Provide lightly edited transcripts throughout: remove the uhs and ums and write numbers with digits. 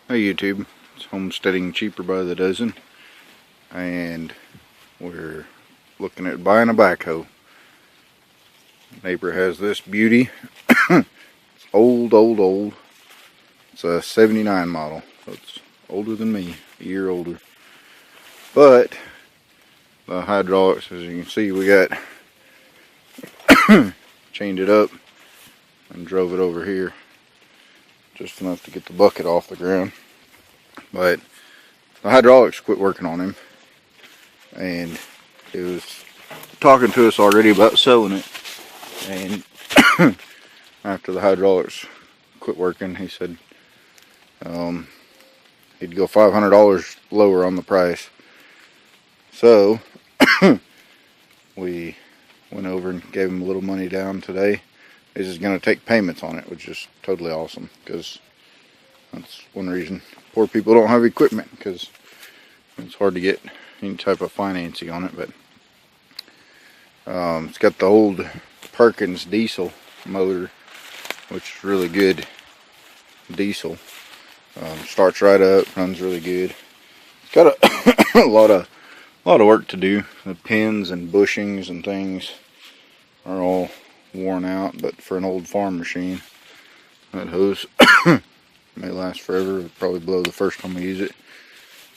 Hey YouTube, it's Homesteading cheaper by the dozen, and we're looking at buying a backhoe. Neighbor has this beauty. It's old. It's a 79 model, so it's older than me, a year older. But the hydraulics, as you can see, we got chained it up and drove it over here just enough to get the bucket off the ground. But the hydraulics quit working on him, and he was talking to us already about selling it. And after the hydraulics quit working, he said he'd go $500 lower on the price. So we went over and gave him a little money down today. He's just going to take payments on it, which is totally awesome, because that's one reason poor people don't have equipment, because it's hard to get any type of financing on it. But it's got the old Perkins diesel motor, which is really good diesel. Starts right up, runs really good. It's got a lot of work to do. The pins and bushings and things are all worn out, but for an old farm machine, that hose may last forever. It'll probably blow the first time we use it.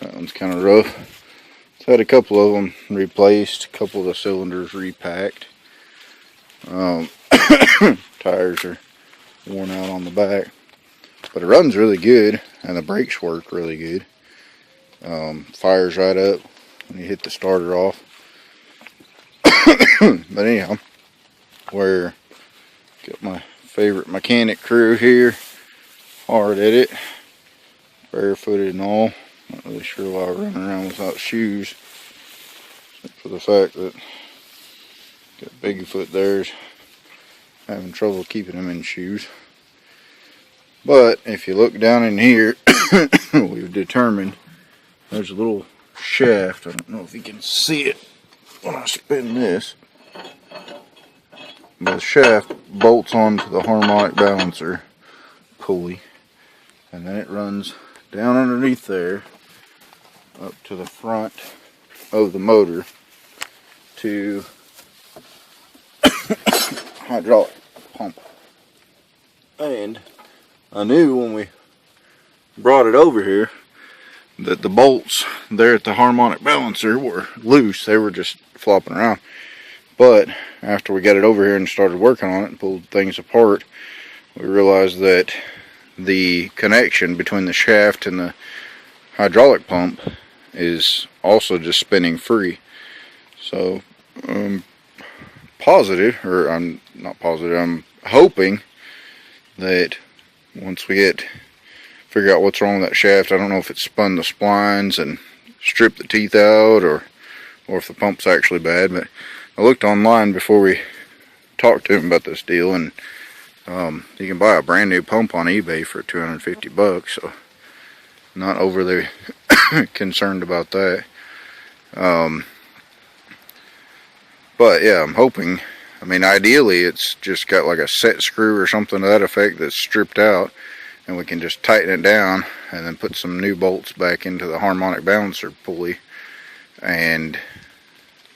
That one's kind of rough. It's had a couple of them replaced, a couple of the cylinders repacked. Tires are worn out on the back, but it runs really good, and the brakes work really good. Fires right up when you hit the starter off. But anyhow, we're got my favorite mechanic crew here, hard at it, barefooted and all. Not really sure why we're running around without shoes, except for the fact that got Bigfoot there's having trouble keeping him in shoes. But if you look down in here, we've determined there's a little shaft. I don't know if you can see it when I spin this. The shaft bolts onto the harmonic balancer pulley, and then it runs down underneath there up to the front of the motor to hydraulic pump. And I knew when we brought it over here that the bolts there at the harmonic balancer were loose. They were just flopping around. But after we got it over here and started working on it and pulled things apart, we realized that the connection between the shaft and the hydraulic pump is also just spinning free. So I'm positive, or I'm not positive, I'm hoping that once we figure out what's wrong with that shaft, I don't know if it spun the splines and stripped the teeth out, or if the pump's actually bad. But I looked online before we talked to him about this deal, and you can buy a brand new pump on eBay for $250, so not overly concerned about that. But yeah, I'm hoping, I mean, ideally it's just got like a set screw or something to that effect that's stripped out, and we can just tighten it down and then put some new bolts back into the harmonic balancer pulley and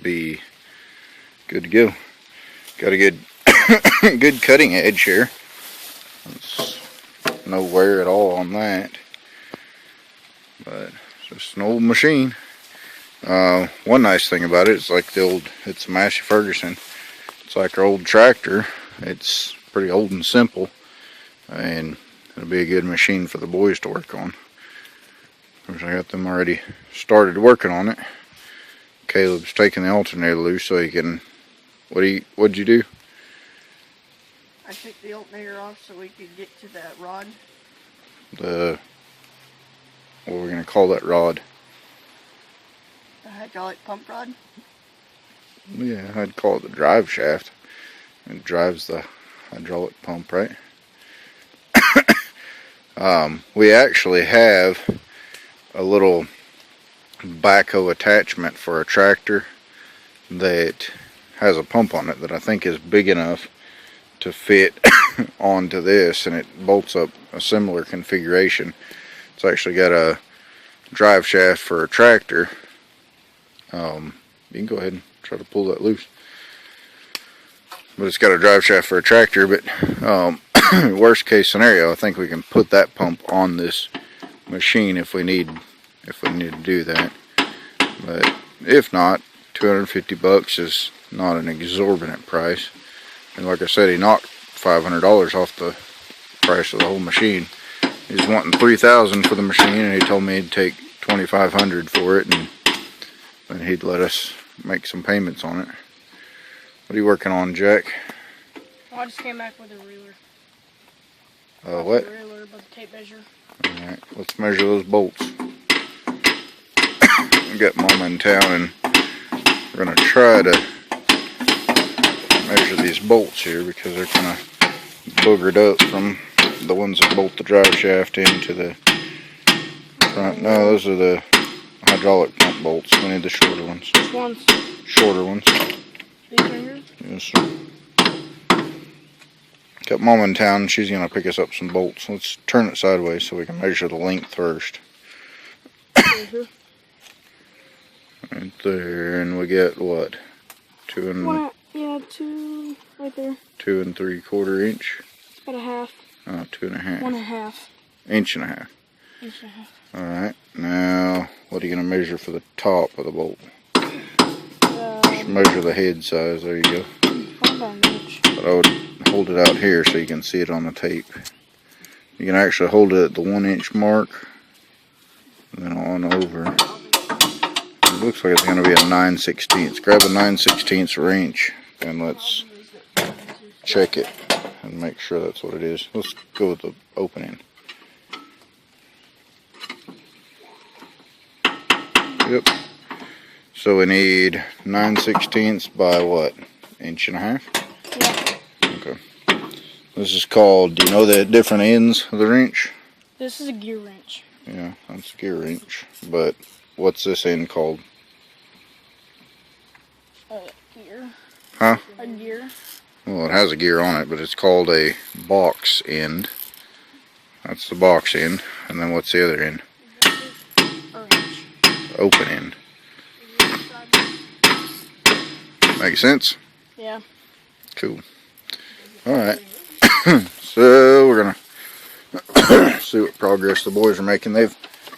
be good to go. Got a good good cutting edge here. There's no wear at all on that, but it's just an old machine. One nice thing about it is like it's a Massey Ferguson. It's like our old tractor. It's pretty old and simple, and it'll be a good machine for the boys to work on. Of course, I got them already started working on it. Caleb's taking the alternator loose so he can. What'd you do? I took the alternator off so we could get to that rod. What are we gonna call that rod? The hydraulic pump rod? Yeah, I'd call it the drive shaft. It drives the hydraulic pump, right? We actually have a little backhoe attachment for a tractor that has a pump on it that I think is big enough to fit onto this, and it bolts up a similar configuration. It's actually got a drive shaft for a tractor. You can go ahead and try to pull that loose. But it's got a drive shaft for a tractor, but worst case scenario, I think we can put that pump on this machine if we need to do that. But if not, $250 is not an exorbitant price. And like I said, he knocked $500 off the price of the whole machine. He's wanting $3,000 for the machine, and he told me he'd take $2,500 for it, and then he'd let us make some payments on it. What are you working on, Jack? Oh, I just came back with a ruler. What? A ruler, but the tape measure. Alright, let's measure those bolts. We got Mama in town, and we're going to try to measure these bolts here because they're kind of boogered up from the ones that bolt the drive shaft into the front. No, those are the hydraulic pump bolts. We need the shorter ones. Which ones? Shorter ones. These right here? Yes, sir. Got Mama in town. She's going to pick us up some bolts. Let's turn it sideways so we can measure the length first. Right there, and we get what? Two right there. 2 3/4 inch. It's about a half. Oh, 2 1/2. 1.5. Inch and a half. Inch and a half. Alright, now what are you going to measure for the top of the bolt? Just measure the head size, there you go. About an inch. But I would hold it out here so you can see it on the tape. You can actually hold it at the 1 inch mark, and then on over. It looks like it's going to be a 9/16. Grab a 9/16 wrench and let's check it and make sure that's what it is. Let's go with the opening. Yep. So we need 9/16 by what? 1.5 inches? Yeah. Okay. This is called, do you know the different ends of the wrench? This is a gear wrench. Yeah, that's a gear wrench. But what's this end called? Gear. Huh? A gear. Well, it has a gear on it, but it's called a box end. That's the box end. And then what's the other end? Orange. Open end. Make sense? Yeah. Cool. Alright. So we're gonna see what progress the boys are making. They've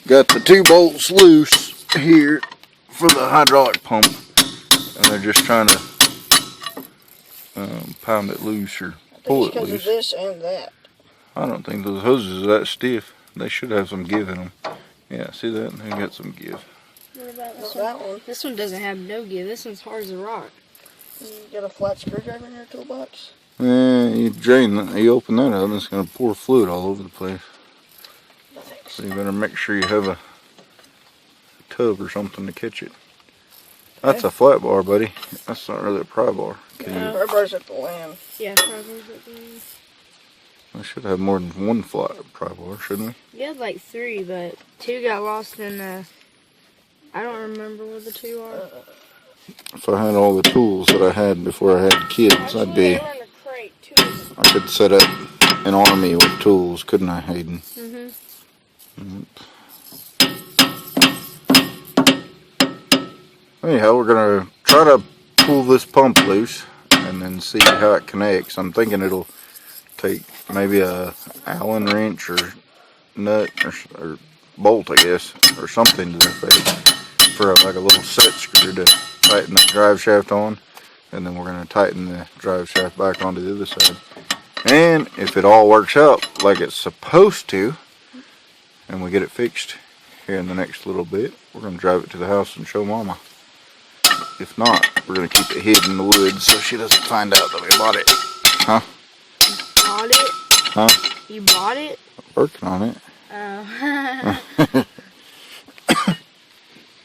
got the 2 bolts loose here for the hydraulic pump, and they're just trying to pound it loose or pull it Because loose. of this and that. I don't think those hoses are that stiff. They should have some give in them. Yeah, see that? They got some give. What about this Not one? that one. This one doesn't have no give. This one's hard as a rock. You got a flat screwdriver in your toolbox? You drain that, you open that up, and it's going to pour fluid all over the place. No thanks. So you better make sure you have a tub or something to catch it. That's a flat bar, buddy. That's not really a pry bar. Our bar's at the land. Yeah, probably. We should have more than one flat pry bar, shouldn't we? You had like 3, but 2 got lost in I don't remember where the 2 are. If I had all the tools that I had before I had kids, I'd be. They're in a crate, 2 of them. I could set up an army with tools, couldn't I, Hayden? Anyhow, we're gonna try to pull this pump loose and then see how it connects. I'm thinking it'll take maybe a Allen wrench or nut or bolt, I guess, or something to the effect for like a little set screw to tighten that drive shaft on, and then we're going to tighten the drive shaft back onto the other side. And if it all works out like it's supposed to, and we get it fixed here in the next little bit, we're going to drive it to the house and show Mama. If not, we're going to keep it hidden in the woods so she doesn't find out that we bought it. Huh? Bought it? Huh? You bought it? Working on it. Oh.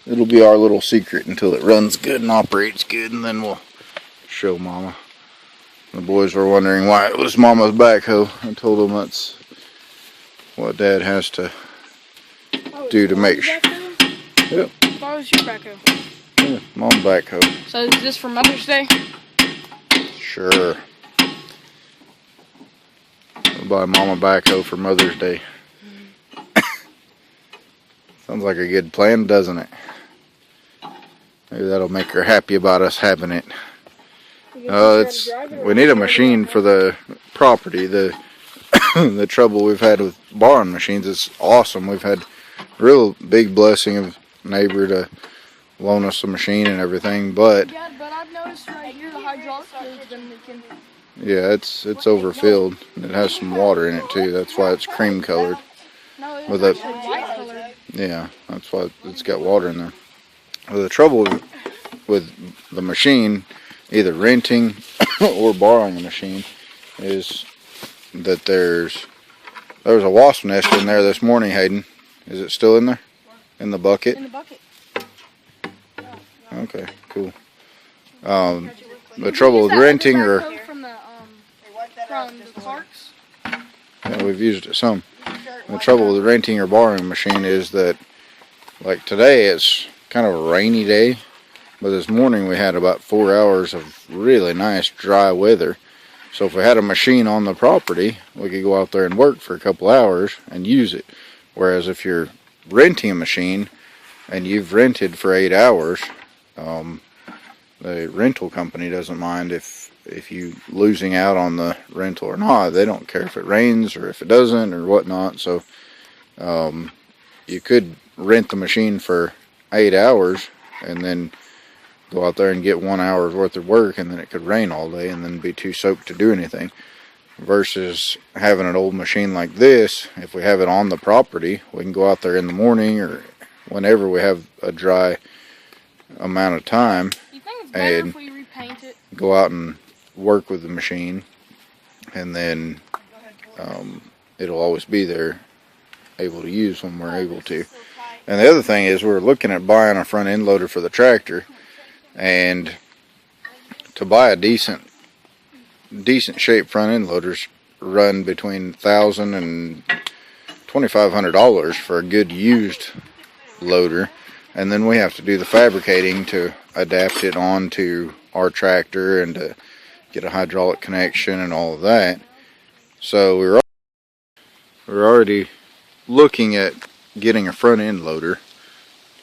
It'll be our little secret until it runs good and operates good, and then we'll show Mama. The boys were wondering why it was Mama's backhoe. I told them that's what Dad has to do to make sure. Yep. Why was your backhoe? Yeah, Mom's backhoe. So is this for Mother's Day? Sure. We'll buy Mama backhoe for Mother's Day. Sounds like a good plan, doesn't it? Maybe that'll make her happy about us having it. We need a machine for the property. The the trouble we've had with borrowing machines, it's awesome. We've had real big blessing of neighbor to loan us a machine and everything, but Yeah, but I've noticed right here the hydraulic fluid's been leaking. yeah, it's overfilled. It has some water in it too. That's why it's cream colored. No, it's With a- actually white colored. Yeah, that's why it's got water in there. Well, the trouble with the machine, either renting or borrowing a machine, is that there was a wasp nest in there this morning, Hayden. Is it still in there? In the bucket? In the bucket. Okay, cool. The trouble with renting or From the, from the Clarks. yeah, we've used it some. The trouble with renting or borrowing a machine is that, like today, it's kind of a rainy day, but this morning we had about 4 hours of really nice dry weather. So if we had a machine on the property, we could go out there and work for a couple hours and use it. Whereas if you're renting a machine and you've rented for 8 hours, the rental company doesn't mind if you losing out on the rental or not. They don't care if it rains or if it doesn't or whatnot. So you could rent the machine for 8 hours and then go out there and get 1 hour's worth of work, and then it could rain all day and then be too soaked to do anything. Versus having an old machine like this, if we have it on the property, we can go out there in the morning or whenever we have a dry amount of time You think it's better and if we repaint it? go out and work with the machine, and then it'll always be there able to use when we're able to. And the other thing is we're looking at buying a front end loader for the tractor, and to buy a decent shaped front end loaders run between $1,000 and $2,500 for a good used loader, and then we have to do the fabricating to adapt it onto our tractor and to get a hydraulic connection and all of that. So we're already looking at getting a front end loader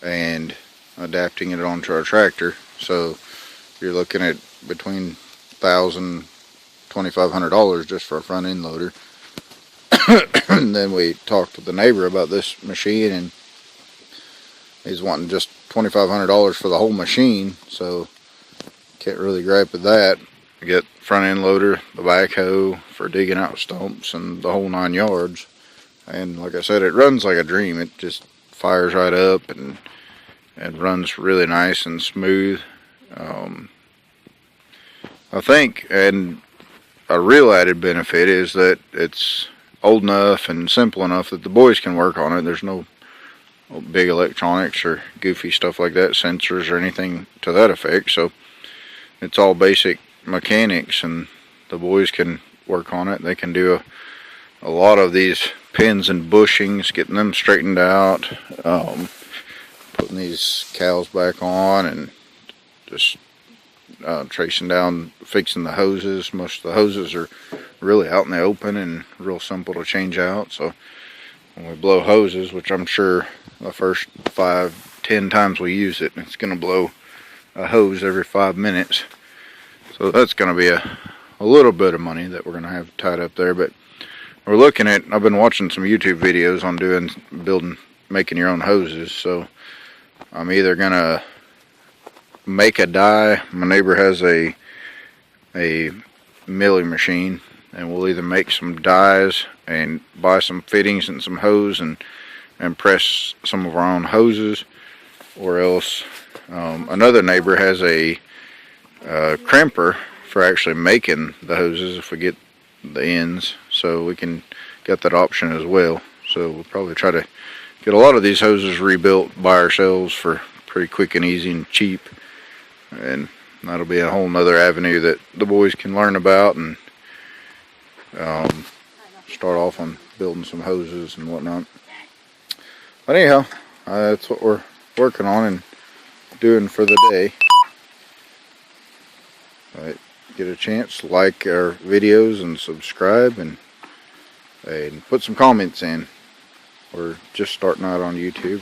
and adapting it onto our tractor. So you're looking at between $1,000 $2,500 just for a front end loader. And then we talked to the neighbor about this machine, and he's wanting just $2,500 for the whole machine, so can't really gripe with that. We get front end loader, the backhoe for digging out stumps, and the whole 9 yards. And like I said, it runs like a dream. It just fires right up and runs really nice and smooth. I think, and a real added benefit is that it's old enough and simple enough that the boys can work on it. There's no big electronics or goofy stuff like that, sensors or anything to that effect. So it's all basic mechanics, and the boys can work on it. They can do a lot of these pins and bushings, getting them straightened out, putting these cows back on, and just tracing down, fixing the hoses. Most of the hoses are really out in the open and real simple to change out. So when we blow hoses, which I'm sure the first 5-10 times we use it, it's going to blow a hose every 5 minutes. So that's going to be a little bit of money that we're going to have tied up there. But we're looking at, I've been watching some YouTube videos on making your own hoses. So I'm either going to make a die. My neighbor has a milling machine, and we'll either make some dies and buy some fittings and some hose and press some of our own hoses, or else another neighbor has a crimper for actually making the hoses if we get the ends, so we can get that option as well. So we'll probably try to get a lot of these hoses rebuilt by ourselves for pretty quick and easy and cheap, and that'll be a whole nother avenue that the boys can learn about and start off on building some hoses and whatnot. But anyhow, that's what we're working on and doing for the day. Get a chance, like our videos and subscribe, and put some comments in. We're just starting out on YouTube.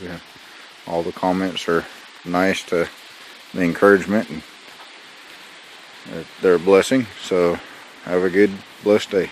All the comments are nice, to the encouragement, and they're a blessing. So have a good, blessed day.